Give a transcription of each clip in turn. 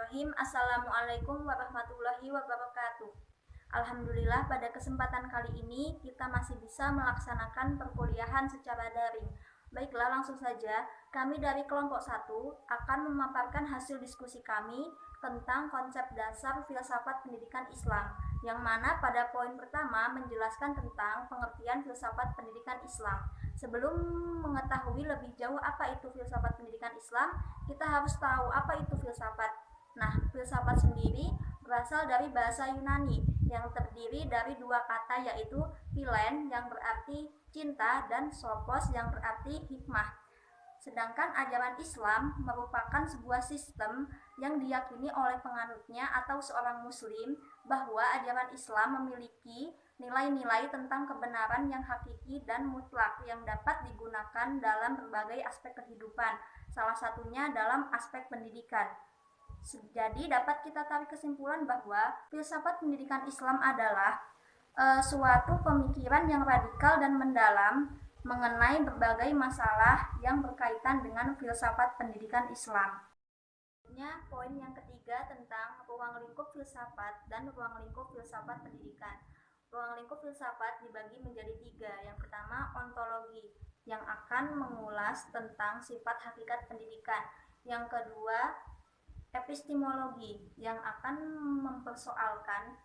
Bismillahirrahmanirrahim. Assalamualaikum warahmatullahi wabarakatuh. Alhamdulillah pada kesempatan kali ini kita masih bisa melaksanakan perkuliahan secara daring. Baiklah, langsung saja kami dari kelompok 1 akan memaparkan hasil diskusi kami tentang konsep dasar filsafat pendidikan Islam, yang mana pada poin pertama menjelaskan tentang pengertian filsafat pendidikan Islam. Sebelum mengetahui lebih jauh apa itu filsafat pendidikan Islam, kita harus tahu apa itu filsafat. Nah, filsafat sendiri berasal dari bahasa Yunani yang terdiri dari dua kata, yaitu philen yang berarti cinta dan sophos yang berarti hikmah. Sedangkan ajaran Islam merupakan sebuah sistem yang diyakini oleh penganutnya atau seorang muslim bahwa ajaran Islam memiliki nilai-nilai tentang kebenaran yang hakiki dan mutlak yang dapat digunakan dalam berbagai aspek kehidupan, salah satunya dalam aspek pendidikan. Jadi dapat kita tarik kesimpulan bahwa filsafat pendidikan Islam adalah suatu pemikiran yang radikal dan mendalam mengenai berbagai masalah yang berkaitan dengan filsafat pendidikan Islam. Poin yang ketiga tentang ruang lingkup filsafat dan ruang lingkup filsafat pendidikan. Ruang lingkup filsafat dibagi menjadi 3. Yang pertama, ontologi, yang akan mengulas tentang sifat hakikat pendidikan. Yang kedua, epistemologi, yang akan mempersoalkan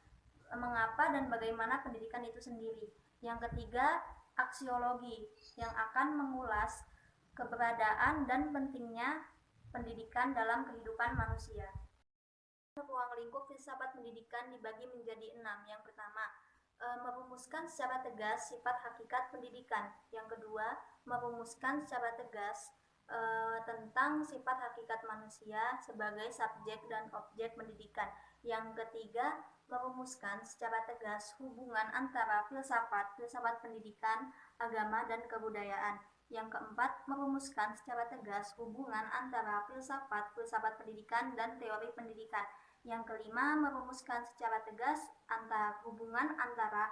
mengapa dan bagaimana pendidikan itu sendiri. Yang ketiga, aksiologi, yang akan mengulas keberadaan dan pentingnya pendidikan dalam kehidupan manusia. Ruang lingkup filsafat pendidikan dibagi menjadi 6. Yang pertama, merumuskan secara tegas sifat hakikat pendidikan. Yang kedua, merumuskan secara tegas tentang sifat hakikat manusia sebagai subjek dan objek pendidikan. Yang ketiga, merumuskan secara tegas hubungan antara filsafat pendidikan, agama, dan kebudayaan. Yang keempat, merumuskan secara tegas hubungan antara filsafat pendidikan, dan teori pendidikan. Yang kelima, merumuskan secara tegas hubungan antara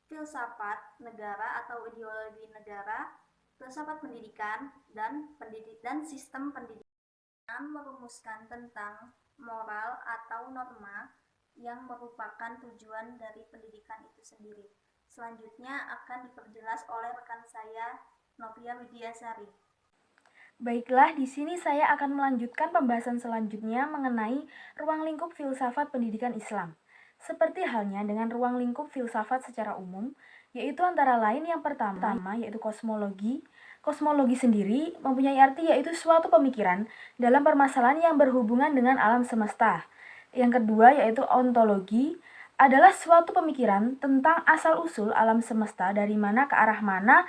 filsafat negara atau ideologi negara, filsafat pendidikan, dan sistem pendidikan. Merumuskan tentang moral atau norma yang merupakan tujuan dari pendidikan itu sendiri. Selanjutnya akan diperjelas oleh rekan saya, Novia Widiasari. Baiklah, di sini saya akan melanjutkan pembahasan selanjutnya mengenai ruang lingkup filsafat pendidikan Islam. Seperti halnya dengan ruang lingkup filsafat secara umum, yaitu antara lain yang pertama yaitu kosmologi. Kosmologi sendiri mempunyai arti yaitu suatu pemikiran dalam permasalahan yang berhubungan dengan alam semesta. Yang kedua yaitu ontologi, adalah suatu pemikiran tentang asal-usul alam semesta, dari mana ke arah mana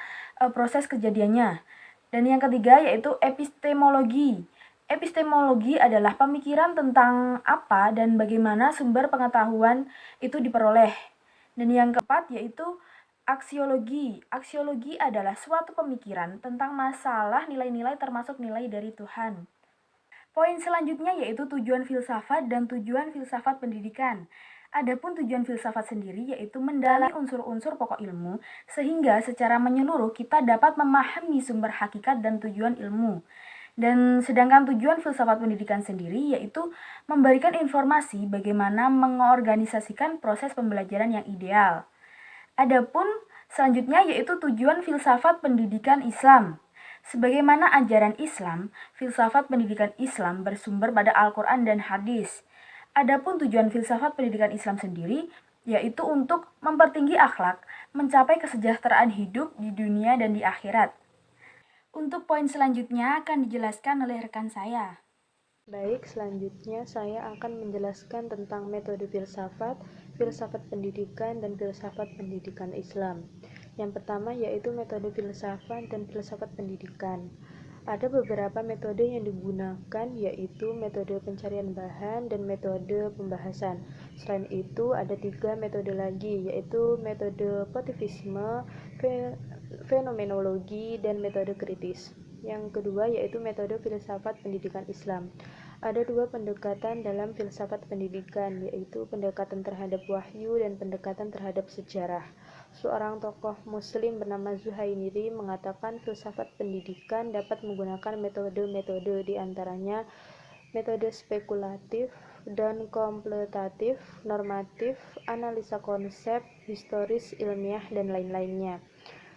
proses kejadiannya. Dan yang ketiga yaitu epistemologi. Epistemologi adalah pemikiran tentang apa dan bagaimana sumber pengetahuan itu diperoleh. Dan yang keempat yaitu aksiologi. Aksiologi adalah suatu pemikiran tentang masalah nilai-nilai termasuk nilai dari Tuhan. Poin selanjutnya yaitu tujuan filsafat dan tujuan filsafat pendidikan. Adapun tujuan filsafat sendiri yaitu mendalami unsur-unsur pokok ilmu sehingga secara menyeluruh kita dapat memahami sumber hakikat dan tujuan ilmu. Dan sedangkan tujuan filsafat pendidikan sendiri yaitu memberikan informasi bagaimana mengorganisasikan proses pembelajaran yang ideal. Adapun selanjutnya yaitu tujuan filsafat pendidikan Islam. Sebagaimana ajaran Islam, filsafat pendidikan Islam bersumber pada Al-Quran dan hadis. Adapun tujuan filsafat pendidikan Islam sendiri yaitu untuk mempertinggi akhlak, mencapai kesejahteraan hidup di dunia dan di akhirat. Untuk poin selanjutnya akan dijelaskan oleh rekan saya. Baik, selanjutnya saya akan menjelaskan tentang metode filsafat, filsafat pendidikan, dan filsafat pendidikan Islam. Yang pertama yaitu metode filsafat dan filsafat pendidikan. Ada beberapa metode yang digunakan yaitu metode pencarian bahan dan metode pembahasan. Selain itu ada 3 metode lagi yaitu metode positivisme, fenomenologi, dan metode kritis. Yang kedua yaitu metode filsafat pendidikan Islam. Ada 2 pendekatan dalam filsafat pendidikan, yaitu pendekatan terhadap wahyu dan pendekatan terhadap sejarah. Seorang tokoh muslim bernama Zuhairi mengatakan filsafat pendidikan dapat menggunakan metode-metode, di antaranya metode spekulatif, dan kompletatif, normatif, analisa konsep, historis, ilmiah, dan lain-lainnya.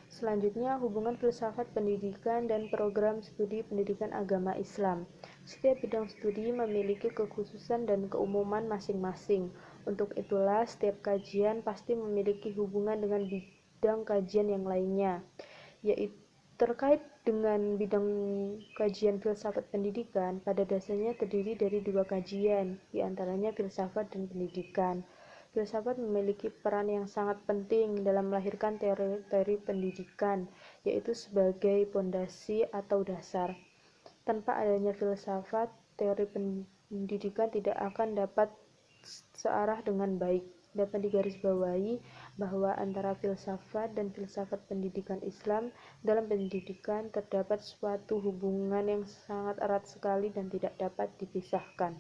Selanjutnya, hubungan filsafat pendidikan dan program studi pendidikan agama Islam. Setiap bidang studi memiliki kekhususan dan keumuman masing-masing. Untuk itulah, setiap kajian pasti memiliki hubungan dengan bidang kajian yang lainnya, yaitu terkait dengan bidang kajian filsafat pendidikan. Pada dasarnya terdiri dari dua kajian, diantaranya filsafat dan pendidikan. Filsafat memiliki peran yang sangat penting dalam melahirkan teori-teori pendidikan, yaitu sebagai pondasi atau dasar. Tanpa adanya filsafat, teori pendidikan tidak akan dapat searah dengan baik. Dapat digarisbawahi bahwa antara filsafat dan filsafat pendidikan Islam dalam pendidikan terdapat suatu hubungan yang sangat erat sekali dan tidak dapat dipisahkan.